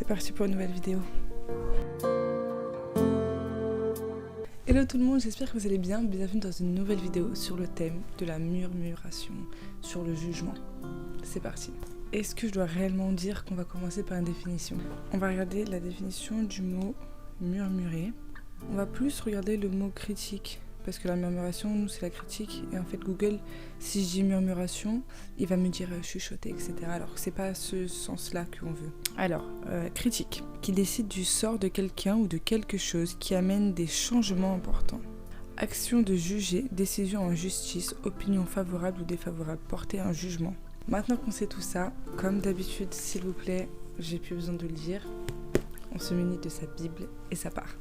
C'est parti pour une nouvelle vidéo. Hello tout le monde, j'espère que vous allez bien. Bienvenue dans une nouvelle vidéo sur le thème de la murmuration, sur le jugement. C'est parti. Est-ce que je dois réellement dire qu'on va commencer par une définition? On va regarder la définition du mot murmurer. On va plus regarder le mot critique. Parce que la murmuration, nous, c'est la critique. Et en fait, Google, si je dis murmuration, il va me dire chuchoter, etc. Alors que c'est pas ce sens-là qu'on veut. Alors, critique, qui décide du sort de quelqu'un ou de quelque chose qui amène des changements importants. Action de juger, décision en justice, opinion favorable ou défavorable, porter un jugement. Maintenant qu'on sait tout ça, comme d'habitude, s'il vous plaît, j'ai plus besoin de le dire, on se munit de sa Bible et ça part.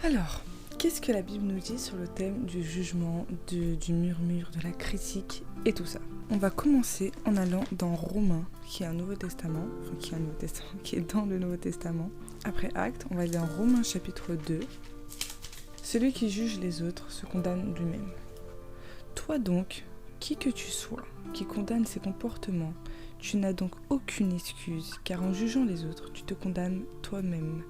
Alors, qu'est-ce que la Bible nous dit sur le thème du jugement, du murmure, de la critique et tout ça? On va commencer en allant dans Romains, qui est qui est dans le Nouveau Testament. Après Actes, on va aller dans Romains chapitre 2. Celui qui juge les autres se condamne lui-même. Toi donc, qui que tu sois, qui condamne ses comportements, tu n'as donc aucune excuse, car en jugeant les autres, tu te condamnes toi-même.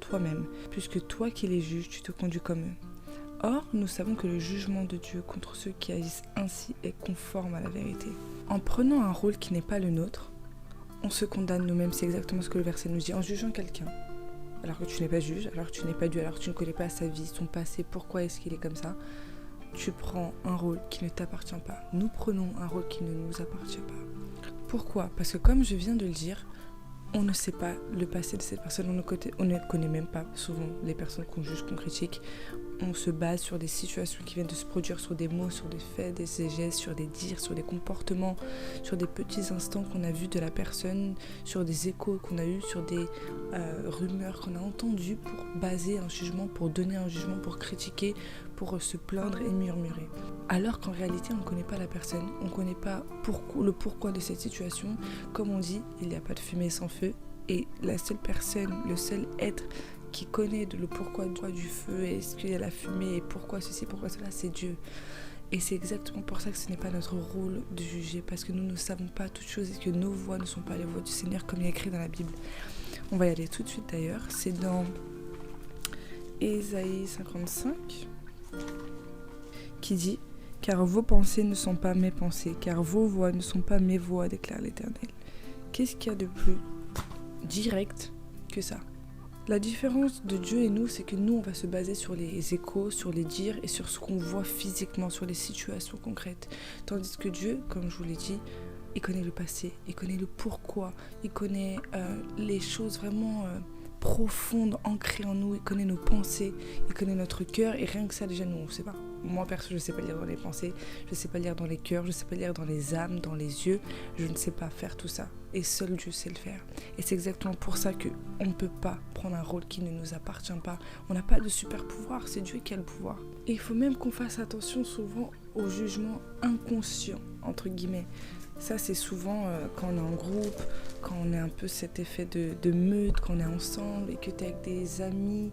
Toi-même, puisque toi qui les juges, tu te conduis comme eux. Or, nous savons que le jugement de Dieu contre ceux qui agissent ainsi est conforme à la vérité. En prenant un rôle qui n'est pas le nôtre, on se condamne nous-mêmes, c'est exactement ce que le verset nous dit. En jugeant quelqu'un, alors que tu n'es pas juge, alors que tu n'es pas Dieu, alors que tu ne connais pas sa vie, son passé, pourquoi est-ce qu'il est comme ça, tu prends un rôle qui ne t'appartient pas. Nous prenons un rôle qui ne nous appartient pas. Pourquoi ? Parce que comme je viens de le dire, on ne sait pas le passé de cette personne, on ne connaît même pas souvent les personnes qu'on juge, qu'on critique. On se base sur des situations qui viennent de se produire, sur des mots, sur des faits, des gestes, sur des dires, sur des comportements, sur des petits instants qu'on a vus de la personne, sur des échos qu'on a eus, sur des rumeurs qu'on a entendues pour baser un jugement, pour donner un jugement, pour critiquer, pour se plaindre et murmurer. Alors qu'en réalité, on ne connaît pas la personne, on ne connaît pas le pourquoi de cette situation. Comme on dit, il n'y a pas de fumée sans feu. Et la seule personne, le seul être qui connaît le pourquoi du feu, et est-ce qu'il y a la fumée, et pourquoi ceci, pourquoi cela, c'est Dieu. Et c'est exactement pour ça que ce n'est pas notre rôle de juger, parce que nous ne savons pas toutes choses et que nos voix ne sont pas les voix du Seigneur, comme il est écrit dans la Bible. On va y aller tout de suite d'ailleurs, c'est dans Ésaïe 55, qui dit « Car vos pensées ne sont pas mes pensées, car vos voix ne sont pas mes voix, déclare l'Éternel. » Qu'est-ce qu'il y a de plus direct que ça? La différence de Dieu et nous, c'est que nous, on va se baser sur les échos, sur les dires et sur ce qu'on voit physiquement, sur les situations concrètes. Tandis que Dieu, comme je vous l'ai dit, il connaît le passé, il connaît le pourquoi, il connaît les choses vraiment profondes, ancrées en nous, il connaît nos pensées, il connaît notre cœur, et rien que ça, déjà, nous, on ne sait pas. Moi, perso, je ne sais pas lire dans les pensées, je ne sais pas lire dans les cœurs, je ne sais pas lire dans les âmes, dans les yeux, je ne sais pas faire tout ça. Et seul Dieu sait le faire. Et c'est exactement pour ça qu'on ne peut pas prendre un rôle qui ne nous appartient pas. On n'a pas de super pouvoir, c'est Dieu qui a le pouvoir. Et il faut même qu'on fasse attention souvent au jugement inconscient, entre guillemets. Ça, c'est souvent quand on est en groupe, quand on est un peu cet effet de meute, quand on est ensemble et que tu es avec des amis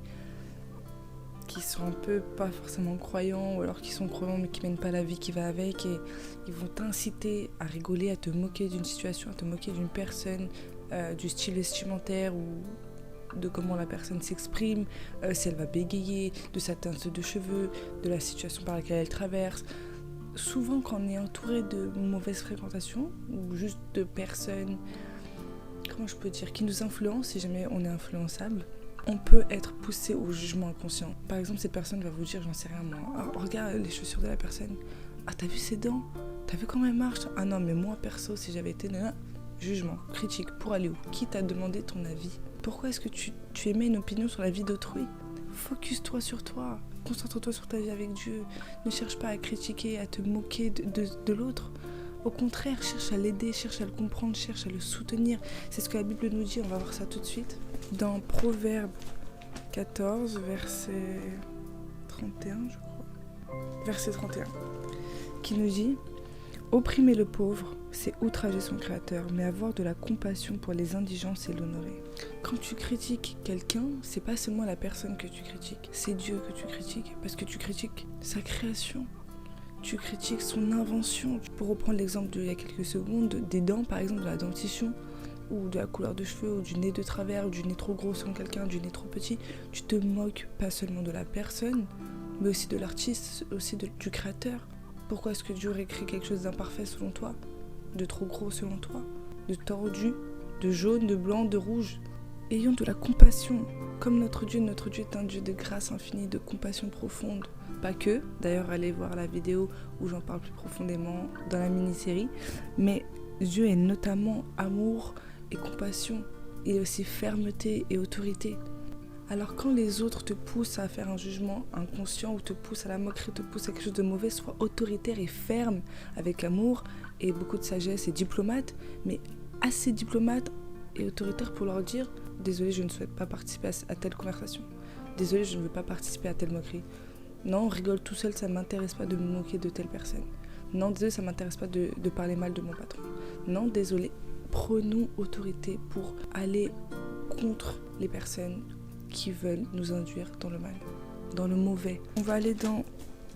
qui sont un peu pas forcément croyants, ou alors qui sont croyants mais qui mènent pas la vie qui va avec, et ils vont t'inciter à rigoler, à te moquer d'une situation, à te moquer d'une personne, du style vestimentaire ou de comment la personne s'exprime, si elle va bégayer, de sa teinte de cheveux, de la situation par laquelle elle traverse. Souvent quand on est entouré de mauvaises fréquentations ou juste de personnes, comment je peux dire, qui nous influencent, si jamais on est influençable, on peut être poussé au jugement inconscient. Par exemple, cette personne va vous dire, j'en sais rien moi, ah, regarde les chaussures de la personne, ah t'as vu ses dents, t'as vu comment elle marche, ah non mais moi perso si j'avais été jugement, critique, pour aller où? Qui t'a demandé ton avis? Pourquoi est-ce que tu émets une opinion sur la vie d'autrui? Focus-toi sur toi, concentre-toi sur ta vie avec Dieu, ne cherche pas à critiquer, à te moquer de l'autre. Au contraire, cherche à l'aider, cherche à le comprendre, cherche à le soutenir. C'est ce que la Bible nous dit, on va voir ça tout de suite. Dans Proverbe 14, verset 31, je crois. Verset 31, qui nous dit « Opprimer le pauvre, c'est outrager son créateur, mais avoir de la compassion pour les indigents, c'est l'honorer. » Quand tu critiques quelqu'un, c'est pas seulement la personne que tu critiques, c'est Dieu que tu critiques, parce que tu critiques sa création. Tu critiques son invention. Pour reprendre l'exemple d'il y a quelques secondes, des dents, par exemple, de la dentition, ou de la couleur de cheveux, ou du nez de travers, ou du nez trop gros selon quelqu'un, du nez trop petit. Tu te moques pas seulement de la personne, mais aussi de l'artiste, aussi du créateur. Pourquoi est-ce que Dieu aurait créé quelque chose d'imparfait selon toi, de trop gros selon toi, de tordu, de jaune, de blanc, de rouge? Ayons de la compassion. Comme notre Dieu est un Dieu de grâce infinie, de compassion profonde. Pas que, d'ailleurs allez voir la vidéo où j'en parle plus profondément dans la mini-série, mais Dieu est notamment amour et compassion, et aussi fermeté et autorité. Alors quand les autres te poussent à faire un jugement inconscient ou te poussent à la moquerie, te poussent à quelque chose de mauvais, sois autoritaire et ferme avec amour et beaucoup de sagesse et diplomate, mais assez diplomate et autoritaire pour leur dire « Désolé, je ne souhaite pas participer à telle conversation. Désolé, je ne veux pas participer à telle moquerie. Non, rigole tout seul, ça ne m'intéresse pas de me moquer de telle personne. Non, désolé, ça ne m'intéresse pas de parler mal de mon patron. Non, désolé. » Prenons autorité pour aller contre les personnes qui veulent nous induire dans le mal, dans le mauvais. On va aller dans,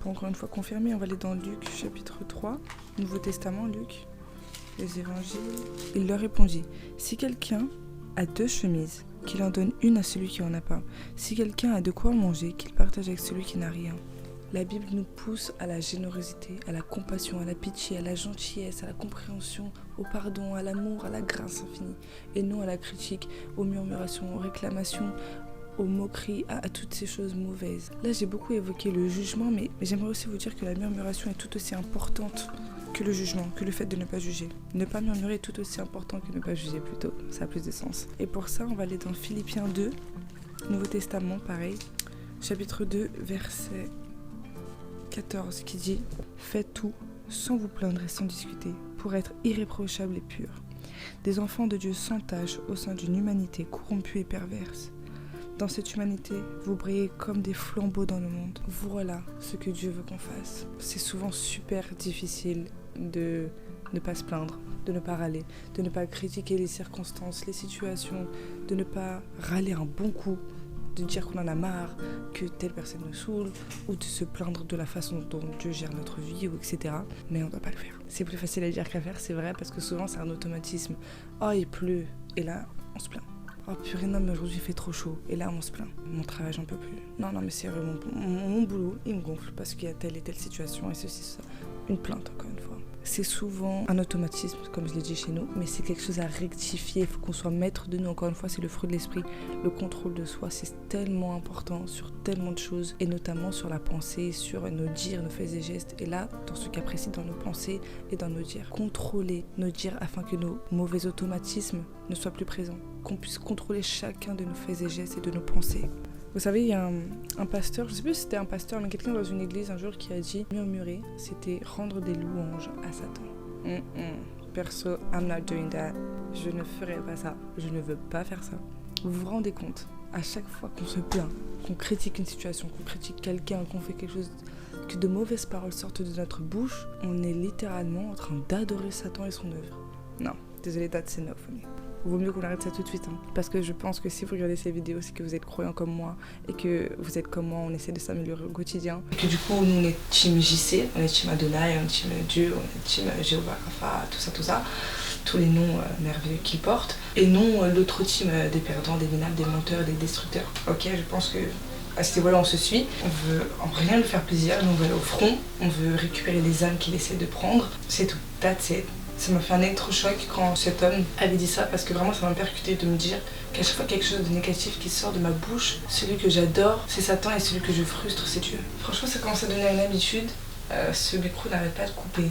pour encore une fois confirmer, on va aller dans Luc chapitre 3, Nouveau Testament, Luc, les évangiles. Il leur répondit, si quelqu'un a 2 chemises, qu'il en donne une à celui qui en a pas. Si quelqu'un a de quoi manger, qu'il partage avec celui qui n'a rien. La Bible nous pousse à la générosité, à la compassion, à la pitié, à la gentillesse, à la compréhension, au pardon, à l'amour, à la grâce infinie, et non à la critique, aux murmurations, aux réclamations, aux moqueries, à toutes ces choses mauvaises. Là, j'ai beaucoup évoqué le jugement, mais j'aimerais aussi vous dire que la murmuration est tout aussi importante que le jugement, que le fait de ne pas juger. Ne pas murmurer est tout aussi important que ne pas juger, plutôt. Ça a plus de sens. Et pour ça, on va aller dans Philippiens 2, Nouveau Testament, pareil, chapitre 2, verset 14, qui dit « Faites tout sans vous plaindre et sans discuter, pour être irréprochables et purs, des enfants de Dieu sans tache au sein d'une humanité corrompue et perverse. Dans cette humanité, vous brillez comme des flambeaux dans le monde. Voilà ce que Dieu veut qu'on fasse. » C'est souvent super difficile de ne pas se plaindre, de ne pas râler, de ne pas critiquer les circonstances, les situations, de ne pas râler un bon coup, de dire qu'on en a marre, que telle personne nous saoule, ou de se plaindre de la façon dont Dieu gère notre vie, ou etc. Mais on ne doit pas le faire. C'est plus facile à dire qu'à faire, c'est vrai, parce que souvent c'est un automatisme. Oh, il pleut, et là, on se plaint. Oh purée, non, mais aujourd'hui il fait trop chaud, et là on se plaint. Mon travail, j'en peux plus. Non, mais sérieux, mon boulot, il me gonfle, parce qu'il y a telle et telle situation, et ceci, ça. Une plainte, encore une fois. C'est souvent un automatisme, comme je l'ai dit chez nous, mais c'est quelque chose à rectifier. Il faut qu'on soit maître de nous. Encore une fois, c'est le fruit de l'esprit. Le contrôle de soi, c'est tellement important sur tellement de choses, et notamment sur la pensée, sur nos dires, nos faits et gestes. Et là, dans ce cas précis, dans nos pensées et dans nos dires. Contrôler nos dires afin que nos mauvais automatismes ne soient plus présents. Qu'on puisse contrôler chacun de nos faits et gestes et de nos pensées. Vous savez, il y a un pasteur, je ne sais plus si c'était un pasteur, mais quelqu'un dans une église un jour qui a dit murmurer, c'était rendre des louanges à Satan. Perso, I'm not doing that. Je ne ferai pas ça. Je ne veux pas faire ça. Vous vous rendez compte, à chaque fois qu'on se plaint, qu'on critique une situation, qu'on critique quelqu'un, qu'on fait quelque chose, que de mauvaises paroles sortent de notre bouche, on est littéralement en train d'adorer Satan et son œuvre. Non, désolé, that's enough. Vaut mieux qu'on arrête ça tout de suite, parce que je pense que si vous regardez ces vidéos, c'est que vous êtes croyants comme moi et que vous êtes comme moi, on essaie de s'améliorer au quotidien. Et que du coup, nous on est team JC, on est team Adonai, on est team Dieu, on est team Jéhovah, Rapha, tout ça, tous les noms merveilleux qu'ils portent. Et non l'autre team des perdants, des minables, des menteurs, des destructeurs. Ok, je pense que à ce niveau-là, on se suit. On veut en rien lui faire plaisir, nous on veut aller au front, on veut récupérer les âmes qu'il essaie de prendre. C'est tout, that's it. Ça m'a fait un électrochoc quand cet homme avait dit ça, parce que vraiment ça m'a percuté de me dire qu'à chaque fois quelque chose de négatif qui sort de ma bouche, celui que j'adore c'est Satan et celui que je frustre c'est Dieu. Franchement ça commence à devenir une habitude, ce micro n'arrête pas de couper,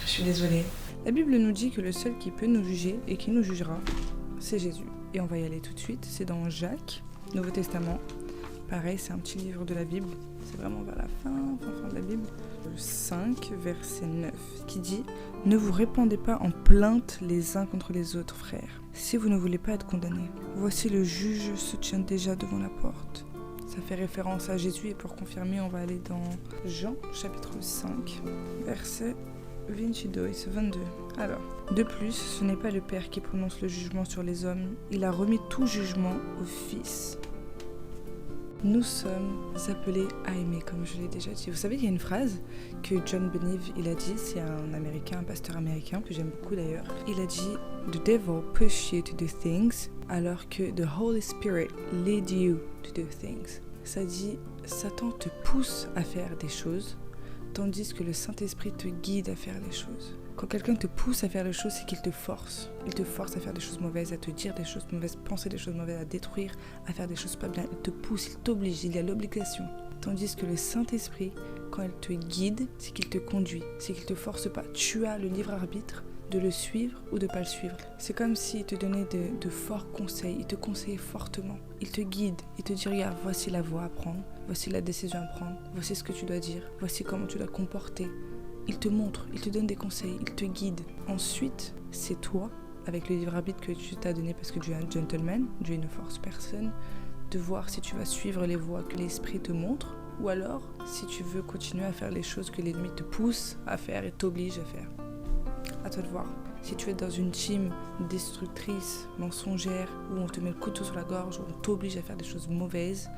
je suis désolée. La Bible nous dit que le seul qui peut nous juger et qui nous jugera, c'est Jésus. Et on va y aller tout de suite, c'est dans Jacques, Nouveau Testament. Pareil, c'est un petit livre de la Bible, c'est vraiment vers la fin de la Bible. 5, verset 9, qui dit « Ne vous répandez pas en plainte les uns contre les autres, frères, si vous ne voulez pas être condamnés. Voici le juge se tient déjà devant la porte. » Ça fait référence à Jésus, et pour confirmer, on va aller dans Jean, chapitre 5, verset 22. Alors, de plus, ce n'est pas le Père qui prononce le jugement sur les hommes, il a remis tout jugement au Fils. Nous sommes appelés à aimer, comme je l'ai déjà dit. Vous savez, il y a une phrase que John Beniv, il a dit, c'est un américain, un pasteur américain, que j'aime beaucoup d'ailleurs. Il a dit « The devil push you to do things, alors que the Holy Spirit lead you to do things ». Ça dit « Satan te pousse à faire des choses, tandis que le Saint-Esprit te guide à faire les choses ». Quand quelqu'un te pousse à faire les choses, c'est qu'il te force. Il te force à faire des choses mauvaises, à te dire des choses mauvaises, penser des choses mauvaises, à détruire, à faire des choses pas bien. Il te pousse, il t'oblige, il y a l'obligation. Tandis que le Saint-Esprit, quand il te guide, c'est qu'il te conduit, c'est qu'il te force pas. Tu as le libre arbitre de le suivre ou de pas le suivre. C'est comme s'il te donnait de forts conseils, il te conseillait fortement. Il te guide, il te dit regarde, voici la voie à prendre, voici la décision à prendre, voici ce que tu dois dire, voici comment tu dois te comporter. Il te montre, il te donne des conseils, il te guide. Ensuite, c'est toi, avec le libre arbitre que tu t'as donné parce que Dieu est un gentleman, Dieu ne force personne, de voir si tu vas suivre les voies que l'esprit te montre ou alors si tu veux continuer à faire les choses que l'ennemi te pousse à faire et t'oblige à faire. À toi de voir. Si tu es dans une team destructrice, mensongère, où on te met le couteau sur la gorge, où on t'oblige à faire des choses mauvaises,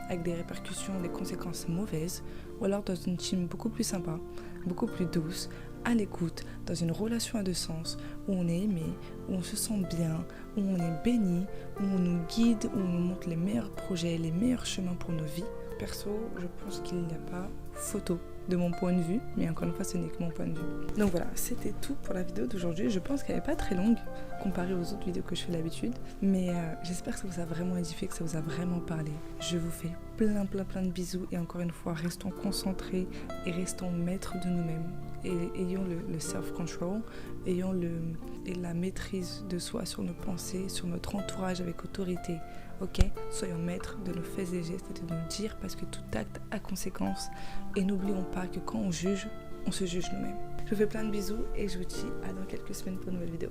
avec des répercussions, des conséquences mauvaises, ou alors dans une team beaucoup plus sympa, beaucoup plus douce, à l'écoute, dans une relation à deux sens, où on est aimé, où on se sent bien, où on est béni, où on nous guide, où on nous montre les meilleurs projets, les meilleurs chemins pour nos vies. Perso, je pense qu'il n'y a pas photo de mon point de vue, mais encore une fois, ce n'est que mon point de vue. Donc voilà, c'était tout pour la vidéo d'aujourd'hui. Je pense qu'elle n'est pas très longue comparée aux autres vidéos que je fais d'habitude, mais j'espère que ça vous a vraiment édifié, que ça vous a vraiment parlé. Je vous fais plein de bisous et encore une fois, restons concentrés et restons maîtres de nous-mêmes. Et ayons le self-control, ayons la maîtrise de soi sur nos pensées, sur notre entourage avec autorité. Ok, soyons maîtres de nos faits et gestes et de nos dires parce que tout acte a conséquence. Et n'oublions pas que quand on juge, on se juge nous-mêmes. Je vous fais plein de bisous et je vous dis à dans quelques semaines pour une nouvelle vidéo.